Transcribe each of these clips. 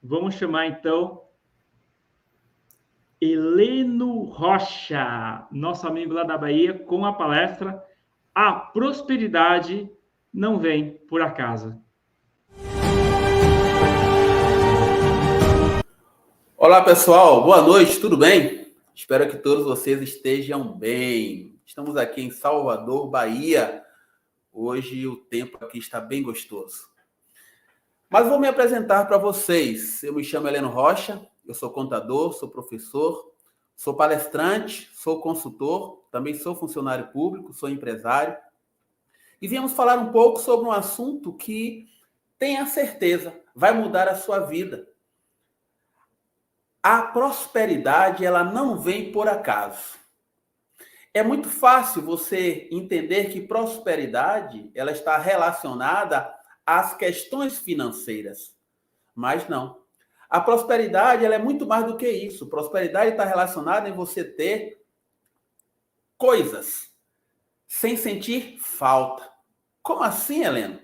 Vamos chamar então Heleno Rocha, nosso amigo lá da Bahia, com a palestra A Prosperidade Não Vem por Acaso. Olá pessoal, boa noite, tudo bem? Espero que todos vocês estejam bem. Estamos aqui em Salvador, Bahia. Hoje o tempo aqui está bem gostoso. Mas vou me apresentar para vocês. Eu me chamo Heleno Rocha, eu sou contador, sou professor, sou palestrante, sou consultor, também sou funcionário público, sou empresário. E viemos falar um pouco sobre um assunto que, tenha certeza, vai mudar a sua vida. A prosperidade, ela não vem por acaso. É muito fácil você entender que prosperidade, ela está relacionada às questões financeiras. Mas não. A prosperidade, ela é muito mais do que isso. Prosperidade está relacionada em você ter coisas sem sentir falta. Como assim, Helena?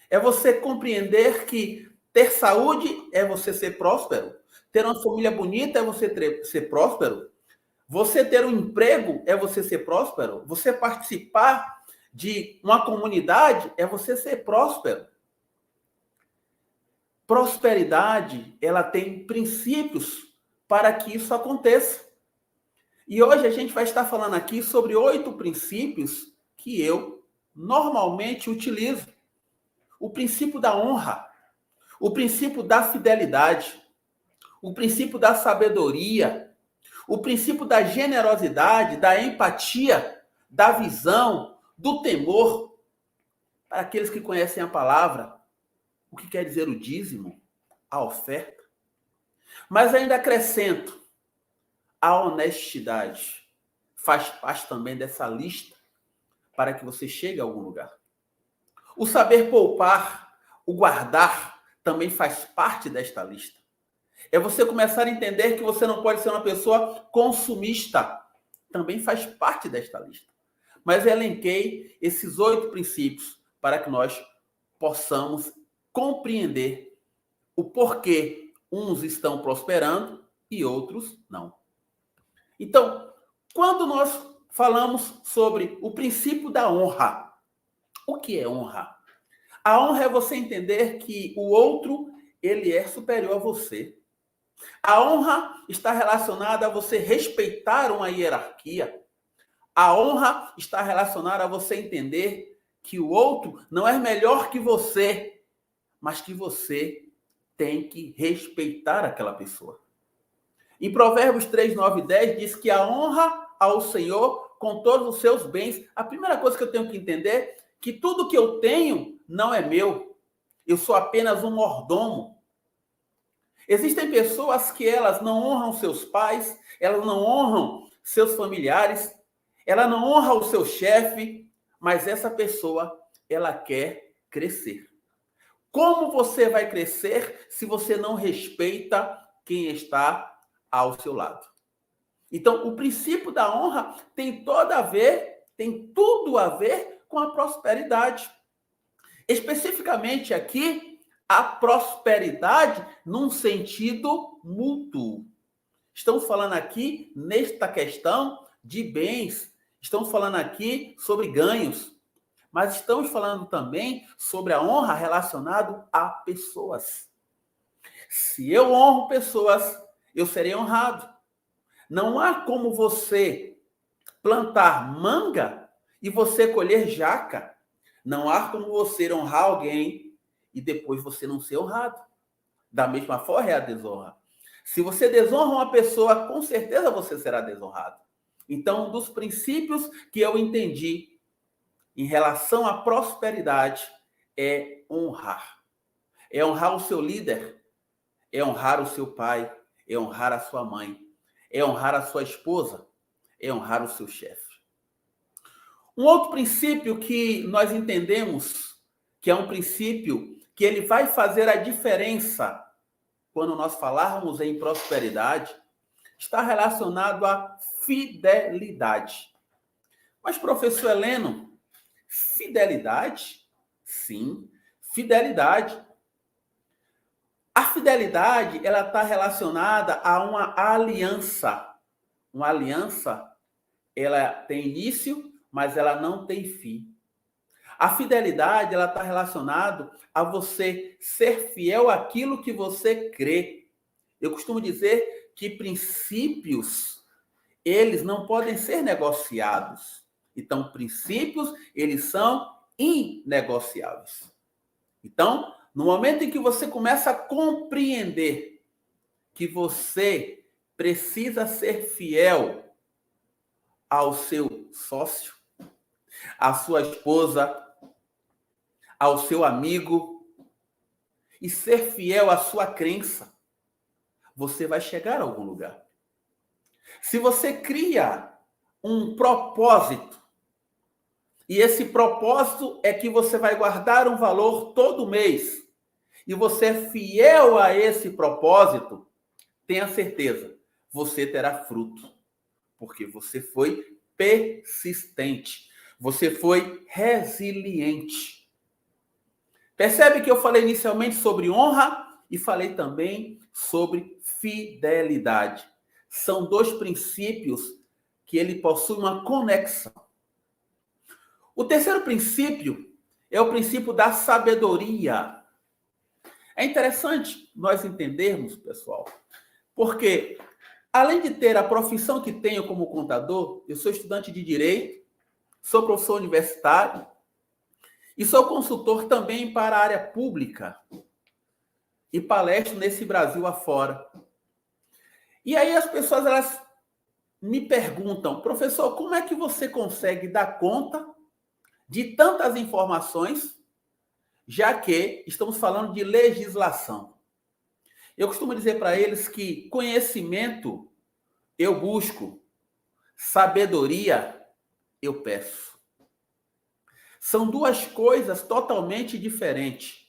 É você compreender que ter saúde é você ser próspero. Ter uma família bonita é você ser próspero. Você ter um emprego é você ser próspero. Você participar de uma comunidade é você ser próspero. Prosperidade, ela tem princípios para que isso aconteça. E hoje a gente vai estar falando aqui sobre 8 princípios que eu normalmente utilizo. O princípio da honra, o princípio da fidelidade, o princípio da sabedoria, o princípio da generosidade, da empatia, da visão, do temor. Para aqueles que conhecem a palavra, o que quer dizer o dízimo, a oferta. Mas ainda acrescento, a honestidade faz parte também dessa lista para que você chegue a algum lugar. O saber poupar, o guardar, também faz parte desta lista. É você começar a entender que você não pode ser uma pessoa consumista. Também faz parte desta lista. Mas eu elenquei esses 8 princípios para que nós possamos compreender o porquê uns estão prosperando e outros não. Então, quando nós falamos sobre o princípio da honra, o que é honra? A honra é você entender que o outro, ele é superior a você. A honra está relacionada a você respeitar uma hierarquia. A honra está relacionada a você entender que o outro não é melhor que você, mas que você tem que respeitar aquela pessoa. Em Provérbios 3, 9 e 10 diz que a honra ao Senhor com todos os seus bens. A primeira coisa que eu tenho que entender é que tudo que eu tenho não é meu. Eu sou apenas um mordomo. Existem pessoas que elas não honram seus pais, elas não honram seus familiares, ela não honra o seu chefe, mas essa pessoa, ela quer crescer. Como você vai crescer se você não respeita quem está ao seu lado? Então, o princípio da honra tem tudo a ver com a prosperidade. Especificamente aqui, a prosperidade num sentido mútuo. Estamos falando aqui nesta questão de bens, estamos falando aqui sobre ganhos, mas estamos falando também sobre a honra relacionada a pessoas. Se eu honro pessoas, eu serei honrado. Não há como você plantar manga e você colher jaca. Não há como você honrar alguém e depois você não ser honrado. Da mesma forma é a desonra. Se você desonra uma pessoa, com certeza você será desonrado. Então, um dos princípios que eu entendi em relação à prosperidade é honrar. É honrar o seu líder, é honrar o seu pai, é honrar a sua mãe, é honrar a sua esposa, é honrar o seu chefe. Um outro princípio que nós entendemos, que é um princípio que ele vai fazer a diferença quando nós falarmos em prosperidade, está relacionado à fidelidade. Mas, professor Heleno, fidelidade? Sim, fidelidade. A fidelidade, ela está relacionada a uma aliança. Uma aliança, ela tem início, mas ela não tem fim. A fidelidade, ela está relacionada a você ser fiel àquilo que você crê. Eu costumo dizer que princípios, eles não podem ser negociados. Então, princípios, eles são inegociáveis. Então, no momento em que você começa a compreender que você precisa ser fiel ao seu sócio, à sua esposa, ao seu amigo, e ser fiel à sua crença, você vai chegar a algum lugar. Se você cria um propósito, e esse propósito é que você vai guardar um valor todo mês, e você é fiel a esse propósito, tenha certeza, você terá fruto, porque você foi persistente, você foi resiliente. Percebe que eu falei inicialmente sobre honra e falei também sobre fidelidade. São dois princípios que ele possui uma conexão. O terceiro princípio é o princípio da sabedoria. É interessante nós entendermos, pessoal, porque além de ter a profissão que tenho como contador, eu sou estudante de direito, sou professor universitário e sou consultor também para a área pública e palestro nesse Brasil afora. E aí as pessoas elas me perguntam, professor, como é que você consegue dar conta de tantas informações, já que estamos falando de legislação? Eu costumo dizer para eles que conhecimento eu busco, sabedoria eu peço. São duas coisas totalmente diferentes.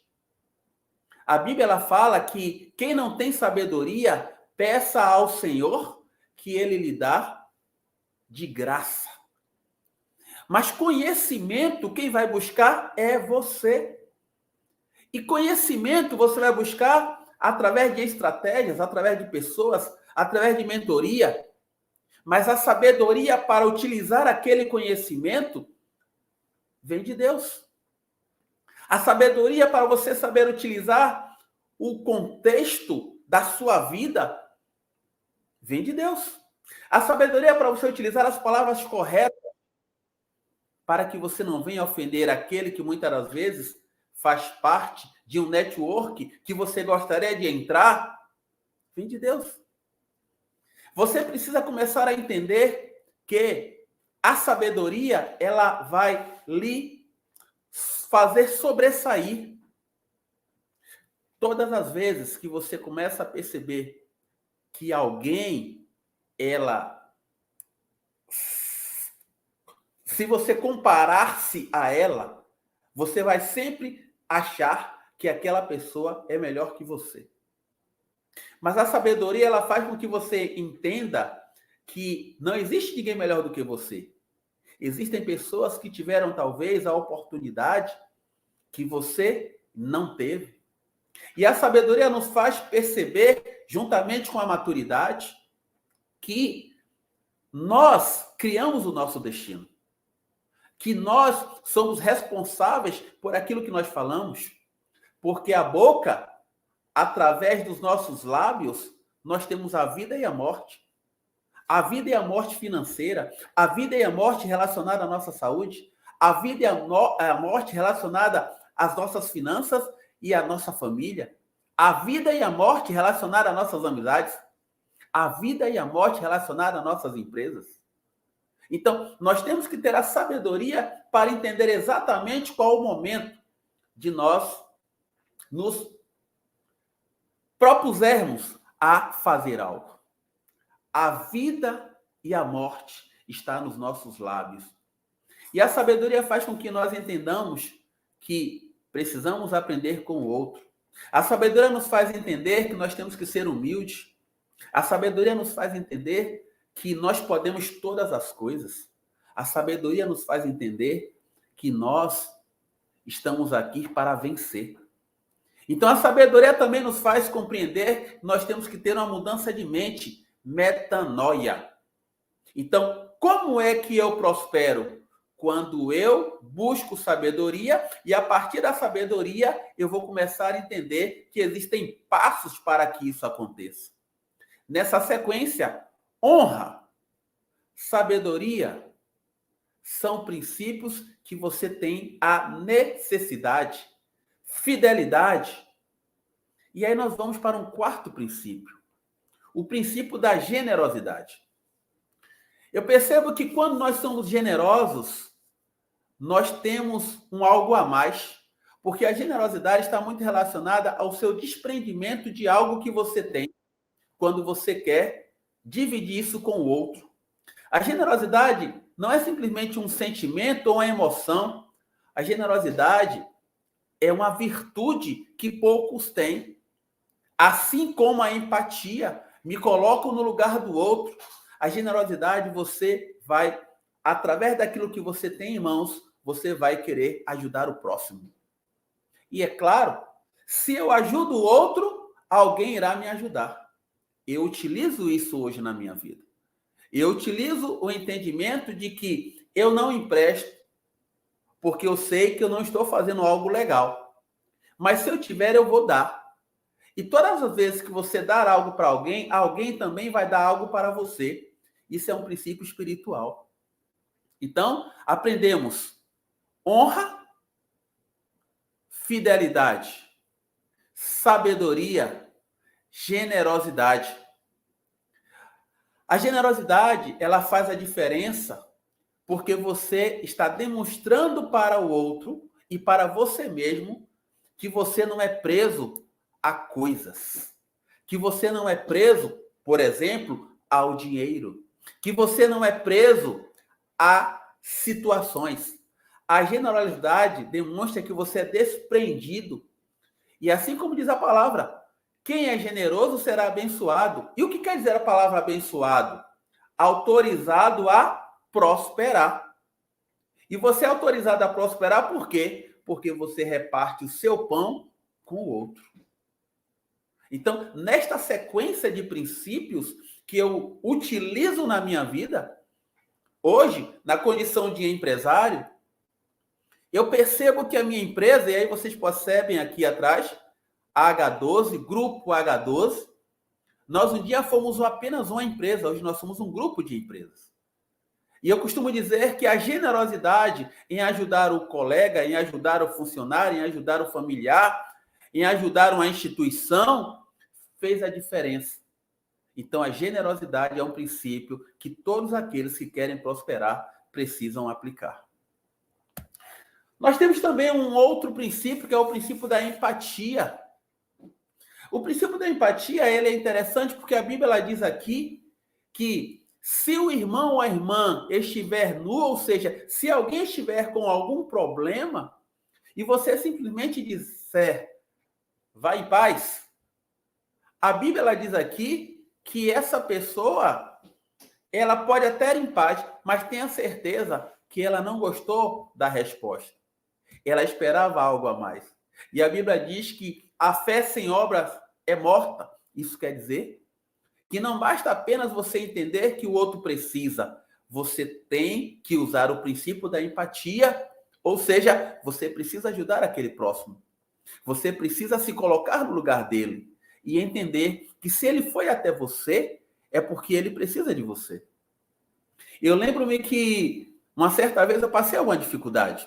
A Bíblia ela fala que quem não tem sabedoria, peça ao Senhor que ele lhe dá de graça. Mas conhecimento, quem vai buscar é você. E conhecimento você vai buscar através de estratégias, através de pessoas, através de mentoria. Mas a sabedoria para utilizar aquele conhecimento vem de Deus. A sabedoria para você saber utilizar o contexto da sua vida vem de Deus. A sabedoria para você utilizar as palavras corretas para que você não venha ofender aquele que muitas das vezes faz parte de um network que você gostaria de entrar, vem de Deus. Você precisa começar a entender que a sabedoria, ela vai lhe fazer sobressair. Todas as vezes que você começa a perceber que alguém, se você comparar-se a ela, você vai sempre achar que aquela pessoa é melhor que você. Mas a sabedoria, ela faz com que você entenda que não existe ninguém melhor do que você. Existem pessoas que tiveram, talvez, a oportunidade que você não teve. E a sabedoria nos faz perceber, juntamente com a maturidade, que nós criamos o nosso destino. Que nós somos responsáveis por aquilo que nós falamos. Porque a boca, através dos nossos lábios, nós temos a vida e a morte. A vida e a morte financeira, a vida e a morte relacionada à nossa saúde, a vida e a morte relacionada às nossas finanças e à nossa família, a vida e a morte relacionada às nossas amizades, a vida e a morte relacionada às nossas empresas. Então, nós temos que ter a sabedoria para entender exatamente qual o momento de nós nos propusermos a fazer algo. A vida e a morte está nos nossos lábios. E a sabedoria faz com que nós entendamos que precisamos aprender com o outro. A sabedoria nos faz entender que nós temos que ser humildes. A sabedoria nos faz entender que nós podemos todas as coisas. A sabedoria nos faz entender que nós estamos aqui para vencer. Então, a sabedoria também nos faz compreender que nós temos que ter uma mudança de mente, metanoia. Então, como é que eu prospero? Quando eu busco sabedoria e a partir da sabedoria eu vou começar a entender que existem passos para que isso aconteça. Nessa sequência, honra, sabedoria são princípios que você tem a necessidade, fidelidade. E aí nós vamos para um quarto princípio, o princípio da generosidade. Eu percebo que quando nós somos generosos, nós temos um algo a mais, porque a generosidade está muito relacionada ao seu desprendimento de algo que você tem, quando você quer dividir isso com o outro. A generosidade não é simplesmente um sentimento ou uma emoção. A generosidade é uma virtude que poucos têm. Assim como a empatia, me coloco no lugar do outro. A generosidade, você vai, através daquilo que você tem em mãos, você vai querer ajudar o próximo. E é claro, se eu ajudo o outro, alguém irá me ajudar. Eu utilizo isso hoje na minha vida. Eu utilizo o entendimento de que eu não empresto, porque eu sei que eu não estou fazendo algo legal. Mas se eu tiver, eu vou dar. E todas as vezes que você dar algo para alguém, alguém também vai dar algo para você. Isso é um princípio espiritual. Então, aprendemos honra, fidelidade, sabedoria, generosidade. A generosidade, ela faz a diferença porque você está demonstrando para o outro e para você mesmo que você não é preso a coisas, que você não é preso, por exemplo, ao dinheiro, que você não é preso a situações. A generosidade demonstra que você é desprendido. E assim como diz a palavra, quem é generoso será abençoado. E o que quer dizer a palavra abençoado? Autorizado a prosperar. E você é autorizado a prosperar por quê? Porque você reparte o seu pão com o outro. Então, nesta sequência de princípios que eu utilizo na minha vida, hoje, na condição de empresário, eu percebo que a minha empresa, e aí vocês percebem aqui atrás, H12, Grupo H12, nós um dia fomos apenas uma empresa, hoje nós somos um grupo de empresas. E eu costumo dizer que a generosidade em ajudar o colega, em ajudar o funcionário, em ajudar o familiar, em ajudar uma instituição, fez a diferença. Então, a generosidade é um princípio que todos aqueles que querem prosperar precisam aplicar. Nós temos também um outro princípio, que é o princípio da empatia. O princípio da empatia, ele é interessante porque a Bíblia ela diz aqui que se o irmão ou a irmã estiver nu, ou seja, se alguém estiver com algum problema, e você simplesmente disser, vai em paz, a Bíblia ela diz aqui que essa pessoa, ela pode até ir em paz, mas tenha certeza que ela não gostou da resposta. Ela esperava algo a mais. E a Bíblia diz que a fé sem obras é morta. Isso quer dizer que não basta apenas você entender que o outro precisa. Você tem que usar o princípio da empatia, ou seja, você precisa ajudar aquele próximo. Você precisa se colocar no lugar dele e entender que se ele foi até você, é porque ele precisa de você. Eu lembro-me que uma certa vez eu passei alguma dificuldade.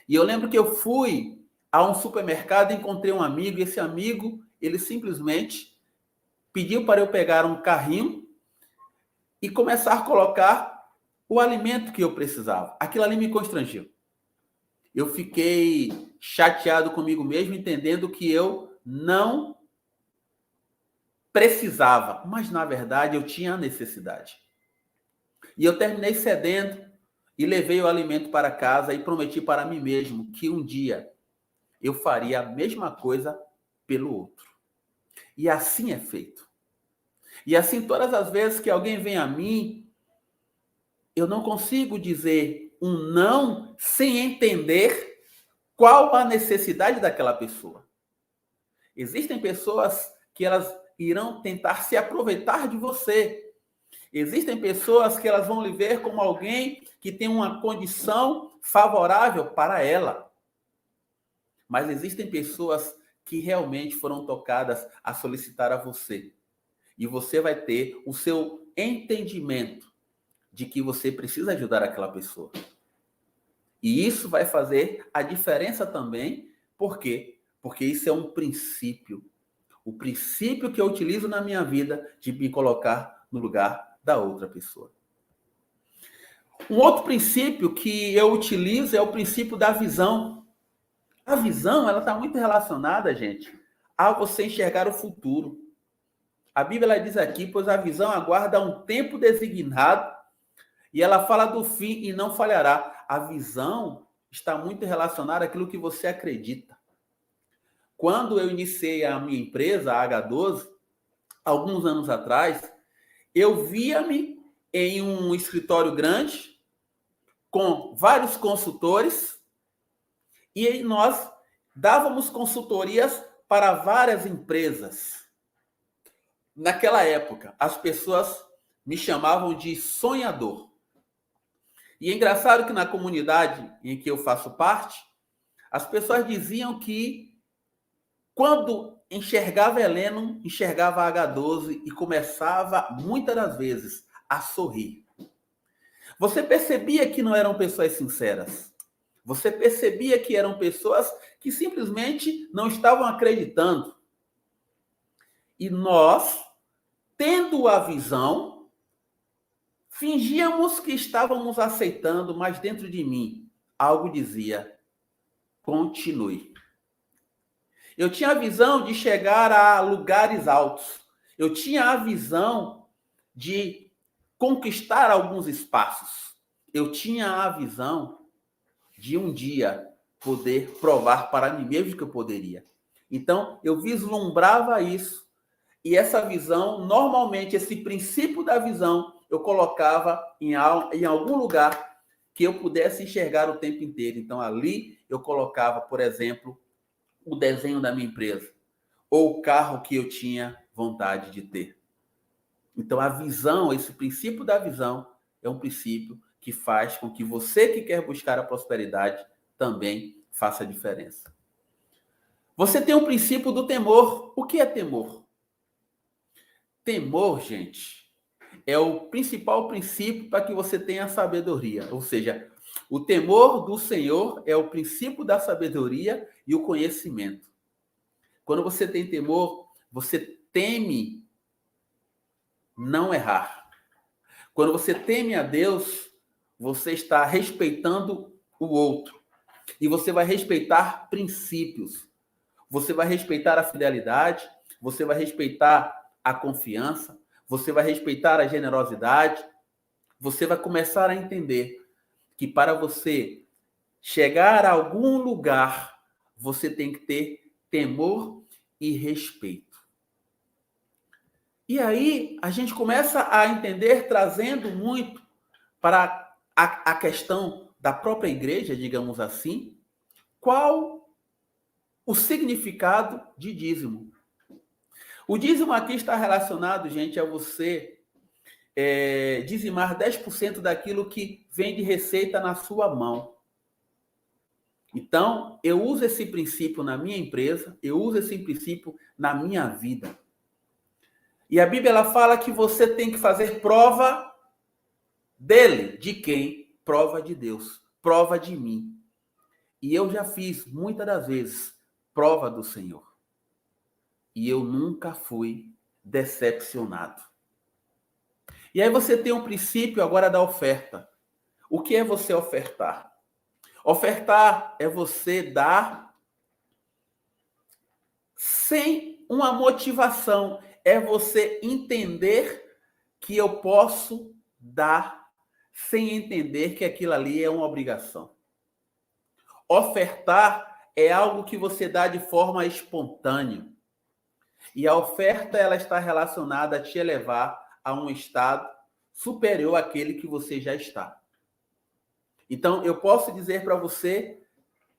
E eu lembro que eu fui a um supermercado e encontrei um amigo, e esse amigo, ele simplesmente pediu para eu pegar um carrinho e começar a colocar o alimento que eu precisava. Aquilo ali me constrangeu. Eu fiquei chateado comigo mesmo, entendendo que eu não precisava, mas na verdade eu tinha a necessidade. E eu terminei cedendo e levei o alimento para casa e prometi para mim mesmo que um dia eu faria a mesma coisa pelo outro. E assim é feito. E assim, todas as vezes que alguém vem a mim, eu não consigo dizer um não sem entender qual a necessidade daquela pessoa. Existem pessoas que elas irão tentar se aproveitar de você. Existem pessoas que elas vão lhe ver como alguém que tem uma condição favorável para ela. Mas existem pessoas que realmente foram tocadas a solicitar a você. E você vai ter o seu entendimento de que você precisa ajudar aquela pessoa. E isso vai fazer a diferença também. Por quê? Porque isso é um princípio. O princípio que eu utilizo na minha vida de me colocar no lugar da outra pessoa. Um outro princípio que eu utilizo é o princípio da visão. A visão, ela está muito relacionada, gente, a você enxergar o futuro. A Bíblia ela diz aqui, pois a visão aguarda um tempo designado e ela fala do fim e não falhará. A visão está muito relacionada àquilo que você acredita. Quando eu iniciei a minha empresa, a H12, alguns anos atrás, eu via-me em um escritório grande, com vários consultores, e nós dávamos consultorias para várias empresas. Naquela época, as pessoas me chamavam de sonhador. E é engraçado que na comunidade em que eu faço parte, as pessoas diziam que quando enxergava Heleno, enxergava a H12 e começava, muitas das vezes, a sorrir. Você percebia que não eram pessoas sinceras. Você percebia que eram pessoas que simplesmente não estavam acreditando. E nós, tendo a visão, fingíamos que estávamos aceitando, mas dentro de mim, algo dizia, continue. Eu tinha a visão de chegar a lugares altos. Eu tinha a visão de conquistar alguns espaços. Eu tinha a visão de um dia poder provar para mim mesmo que eu poderia. Então, eu vislumbrava isso. E essa visão, normalmente, esse princípio da visão, eu colocava em algum lugar que eu pudesse enxergar o tempo inteiro. Então, ali eu colocava, por exemplo, o desenho da minha empresa, ou o carro que eu tinha vontade de ter. Então, a visão, esse princípio da visão, é um princípio que faz com que você que quer buscar a prosperidade também faça a diferença. Você tem o princípio do temor. O que é temor? Temor, gente, é o principal princípio para que você tenha sabedoria. Ou seja, o temor do Senhor é o princípio da sabedoria e o conhecimento. Quando você tem temor, você teme não errar. Quando você teme a Deus, você está respeitando o outro. E você vai respeitar princípios. Você vai respeitar a fidelidade, você vai respeitar a confiança, você vai respeitar a generosidade. Você vai começar a entender que para você chegar a algum lugar, você tem que ter temor e respeito. E aí a gente começa a entender, trazendo muito para a questão da própria igreja, digamos assim, qual o significado de dízimo. O dízimo aqui está relacionado, gente, a você dizimar 10% daquilo que vem de receita na sua mão. Então, eu uso esse princípio na minha empresa, eu uso esse princípio na minha vida. E a Bíblia ela fala que você tem que fazer prova dele. De quem? Prova de Deus. Prova de mim. E eu já fiz, muitas das vezes, prova do Senhor. E eu nunca fui decepcionado. E aí você tem um princípio agora da oferta. O que é você ofertar? Ofertar é você dar sem uma motivação. É você entender que eu posso dar sem entender que aquilo ali é uma obrigação. Ofertar é algo que você dá de forma espontânea. E a oferta ela está relacionada a te elevar a um estado superior àquele que você já está. Então, eu posso dizer para você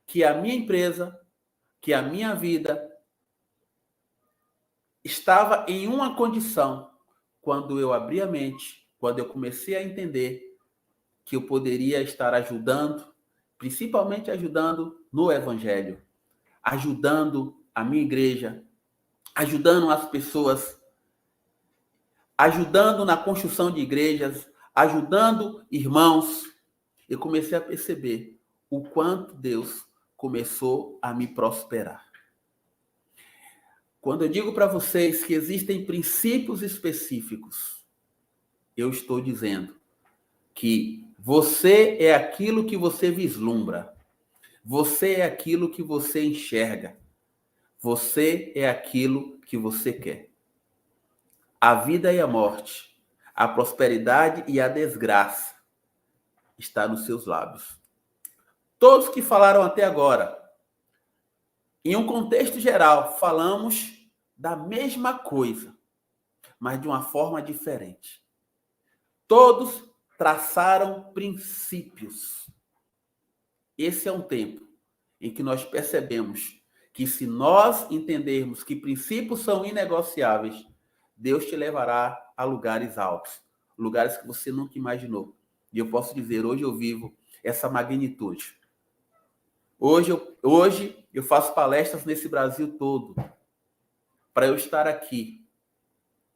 que a minha empresa, que a minha vida, estava em uma condição, quando eu abri a mente, quando eu comecei a entender que eu poderia estar ajudando, principalmente ajudando no Evangelho, ajudando a minha igreja, ajudando as pessoas, ajudando na construção de igrejas, ajudando irmãos. Eu comecei a perceber o quanto Deus começou a me prosperar. Quando eu digo para vocês que existem princípios específicos, eu estou dizendo que você é aquilo que você vislumbra. Você é aquilo que você enxerga. Você é aquilo que você quer. A vida e a morte, a prosperidade e a desgraça está nos seus lábios. Todos que falaram até agora, em um contexto geral, falamos da mesma coisa, mas de uma forma diferente. Todos traçaram princípios. Esse é um tempo em que nós percebemos que se nós entendermos que princípios são inegociáveis, Deus te levará a lugares altos, lugares que você nunca imaginou. E eu posso dizer, hoje eu vivo essa magnitude. Hoje eu faço palestras nesse Brasil todo. Para eu estar aqui,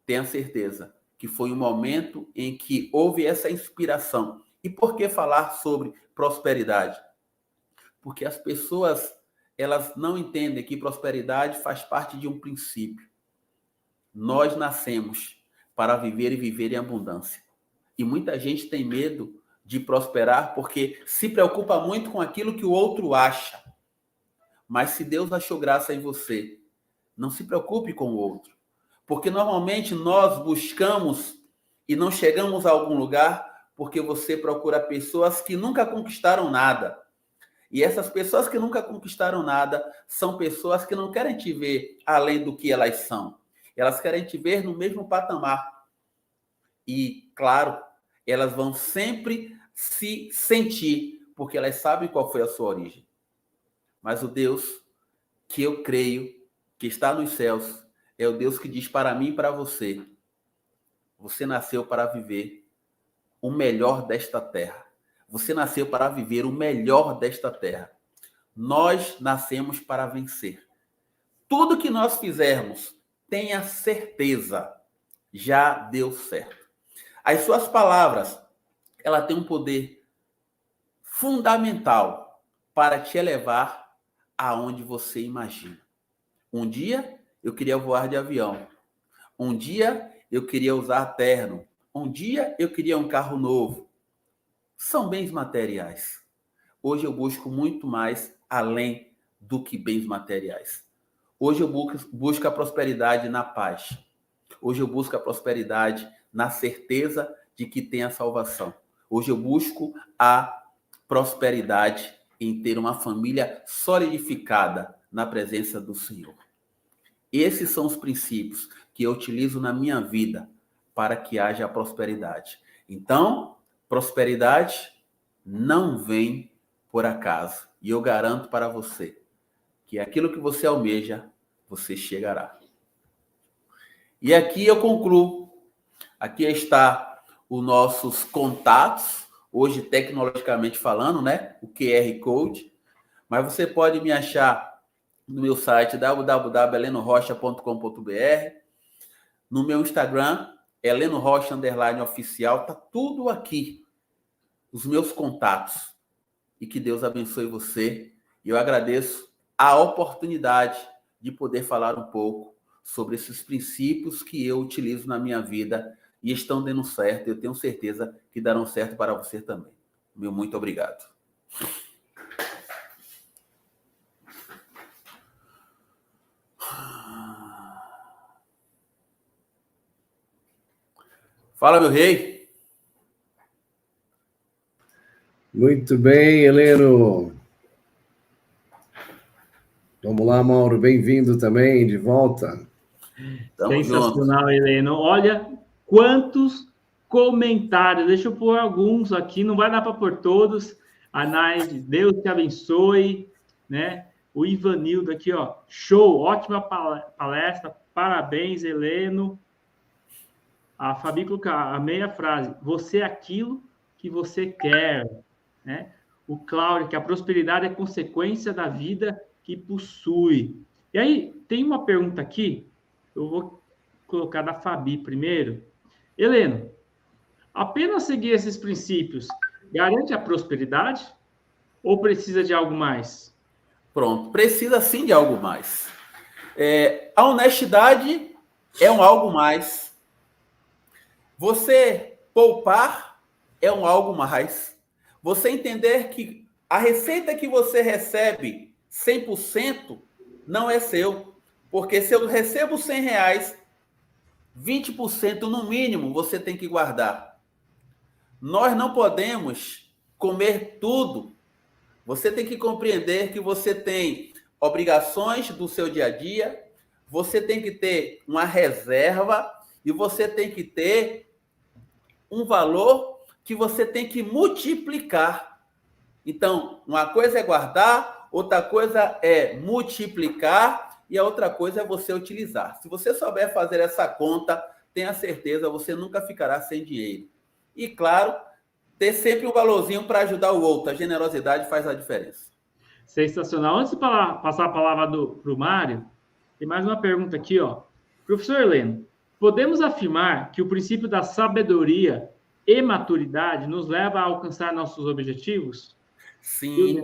tenha certeza que foi um momento em que houve essa inspiração. E por que falar sobre prosperidade? Porque as pessoas, elas não entendem que prosperidade faz parte de um princípio. Nós nascemos para viver e viver em abundância. E muita gente tem medo de prosperar porque se preocupa muito com aquilo que o outro acha. Mas se Deus achou graça em você, não se preocupe com o outro. Porque normalmente nós buscamos e não chegamos a algum lugar porque você procura pessoas que nunca conquistaram nada. E essas pessoas que nunca conquistaram nada são pessoas que não querem te ver além do que elas são. Elas querem te ver no mesmo patamar. E, claro, elas vão sempre se sentir, porque elas sabem qual foi a sua origem. Mas o Deus que eu creio que está nos céus é o Deus que diz para mim e para você: você nasceu para viver o melhor desta terra. Você nasceu para viver o melhor desta terra. Nós nascemos para vencer. Tudo que nós fizermos, tenha certeza, já deu certo. As suas palavras, ela tem um poder fundamental para te elevar aonde você imagina. Um dia eu queria voar de avião. Um dia eu queria usar terno. Um dia eu queria um carro novo. São bens materiais. Hoje eu busco muito mais além do que bens materiais. Hoje eu busco a prosperidade na paz. Hoje eu busco a prosperidade na certeza de que tem a salvação. Hoje eu busco a prosperidade em ter uma família solidificada na presença do Senhor. Esses são os princípios que eu utilizo na minha vida para que haja prosperidade. Então, prosperidade não vem por acaso. E eu garanto para você que aquilo que você almeja, você chegará. E aqui eu concluo. Aqui está os nossos contatos, hoje tecnologicamente falando, né? O QR Code. Mas você pode me achar no meu site www.helenorocha.com.br, no meu Instagram, HelenoRocha_oficial, tá tudo aqui, os meus contatos. E que Deus abençoe você. E eu agradeço a oportunidade de poder falar um pouco sobre esses princípios que eu utilizo na minha vida e estão dando certo. Eu tenho certeza que darão certo para você também. Meu muito obrigado. Fala, meu rei. Muito bem, Heleno. Vamos lá, Mauro. Bem-vindo também, de volta. Tamo sensacional, junto. Heleno. Olha quantos comentários. Deixa eu pôr alguns aqui. Não vai dar para pôr todos. A Naide, Deus te abençoe. Né? O Ivanildo aqui, ó. Show, ótima palestra. parabéns, Heleno. A Fabi coloca a meia frase, você é aquilo que você quer, né? O Cláudio, que a prosperidade é consequência da vida que possui. E aí, tem uma pergunta aqui, eu vou colocar da Fabi primeiro. Heleno, apenas seguir esses princípios garante a prosperidade ou precisa de algo mais? Pronto, precisa sim de algo mais. A honestidade é um algo mais. Você poupar é um algo mais. Você entender que a receita que você recebe 100% não é seu. Porque se eu recebo R$100, 20% no mínimo você tem que guardar. Nós não podemos comer tudo. Você tem que compreender que você tem obrigações do seu dia a dia, você tem que ter uma reserva e você tem que ter um valor que você tem que multiplicar. Então, uma coisa é guardar, outra coisa é multiplicar e a outra coisa é você utilizar. Se você souber fazer essa conta, tenha certeza, você nunca ficará sem dinheiro. E, claro, ter sempre um valorzinho para ajudar o outro. A generosidade faz a diferença. Sensacional. Antes de passar a palavra para o Mário, tem mais uma pergunta aqui, ó. Professor Heleno, podemos afirmar que o princípio da sabedoria e maturidade nos leva a alcançar nossos objetivos? Sim.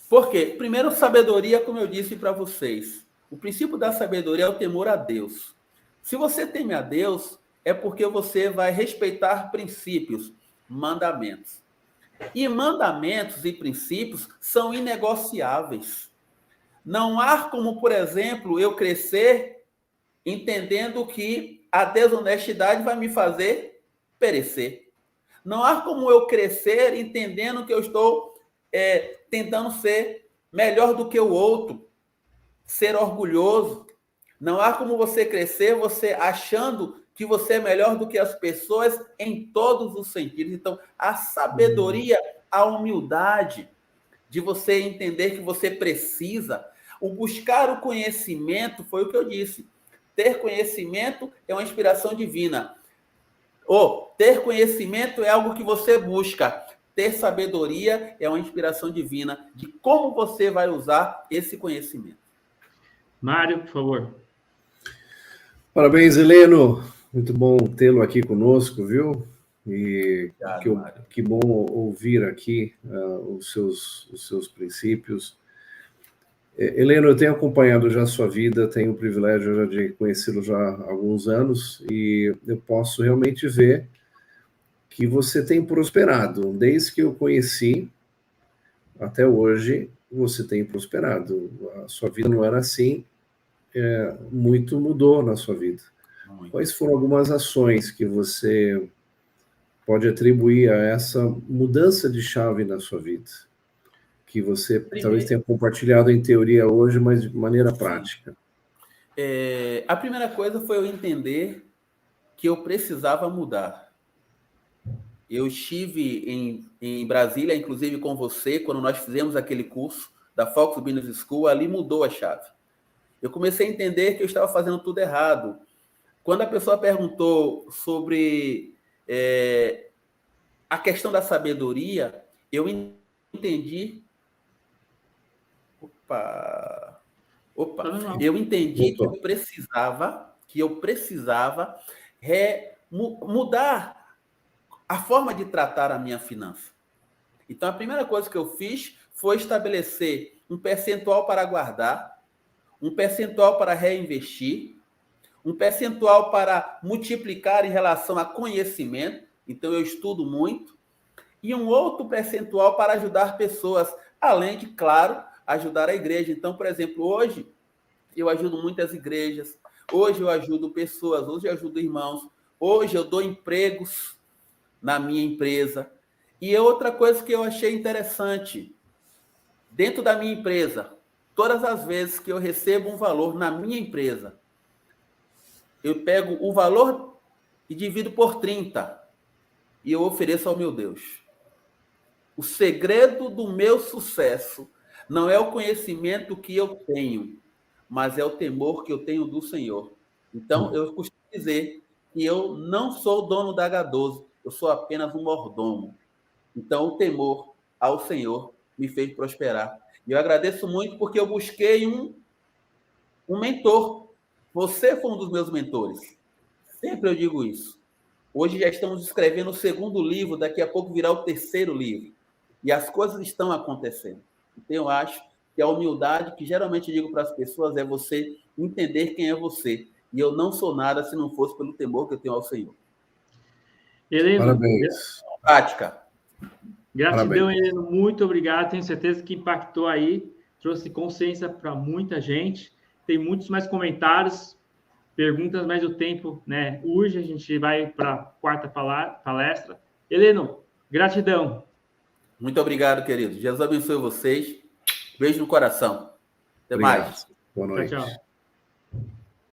Por quê? Primeiro, sabedoria, como eu disse para vocês. O princípio da sabedoria é o temor a Deus. Se você teme a Deus, é porque você vai respeitar princípios, mandamentos. E mandamentos e princípios são inegociáveis. Não há como, por exemplo, eu crescer entendendo que a desonestidade vai me fazer perecer. Não há como eu crescer entendendo que eu estou tentando ser melhor do que o outro, ser orgulhoso. Não há como você crescer você achando que você é melhor do que as pessoas em todos os sentidos. Então, a sabedoria, a humildade de você entender que você precisa, o buscar o conhecimento, foi o que eu disse. Ter conhecimento é uma inspiração divina. Ter conhecimento é algo que você busca. Ter sabedoria é uma inspiração divina de como você vai usar esse conhecimento. Mário, por favor. Parabéns, Heleno. Muito bom tê-lo aqui conosco, viu? E que bom ouvir aqui os seus princípios. Heleno, eu tenho acompanhado já a sua vida, tenho o privilégio de conhecê-lo já há alguns anos e eu posso realmente ver que você tem prosperado. Desde que eu conheci até hoje, você tem prosperado. A sua vida não era assim, muito mudou na sua vida. Quais foram algumas ações que você pode atribuir a essa mudança de chave na sua vida? Que você talvez tenha compartilhado em teoria hoje, mas de maneira prática. A primeira coisa foi eu entender que eu precisava mudar. Eu estive em Brasília, inclusive com você, quando nós fizemos aquele curso da Fox Business School, ali mudou a chave. Eu comecei a entender que eu estava fazendo tudo errado. Quando a pessoa perguntou sobre a questão da sabedoria, eu entendi... Eu entendi que eu precisava mudar a forma de tratar a minha finança. Então, a primeira coisa que eu fiz foi estabelecer um percentual para guardar, um percentual para reinvestir, um percentual para multiplicar em relação a conhecimento, então eu estudo muito, e um outro percentual para ajudar pessoas, além de, claro, ajudar a igreja. Então, por exemplo, hoje eu ajudo muitas igrejas, hoje eu ajudo pessoas, hoje eu ajudo irmãos, hoje eu dou empregos na minha empresa. E outra coisa que eu achei interessante, dentro da minha empresa, todas as vezes que eu recebo um valor na minha empresa, eu pego o valor e divido por 30 e eu ofereço ao meu Deus. O segredo do meu sucesso não é o conhecimento que eu tenho, mas é o temor que eu tenho do Senhor. Então, eu costumo dizer que eu não sou dono da H12, eu sou apenas um mordomo. Então, o temor ao Senhor me fez prosperar. E eu agradeço muito porque eu busquei um mentor. Você foi um dos meus mentores. Sempre eu digo isso. Hoje já estamos escrevendo o 2º livro, daqui a pouco virá o 3º livro. E as coisas estão acontecendo. Então, eu acho que a humildade que geralmente eu digo para as pessoas é você entender quem é você. E eu não sou nada se não fosse pelo temor que eu tenho ao Senhor. Heleno, Parabéns. Prática. Gratidão, Heleno. Muito obrigado. Tenho certeza que impactou aí, trouxe consciência para muita gente. Tem muitos mais comentários, perguntas, mas o tempo, né, urge. A gente vai para a 4ª palestra. Heleno, gratidão. Muito obrigado, querido. Jesus abençoe vocês. Beijo no coração. Até Obrigado. mais. Boa noite. Tchau, tchau.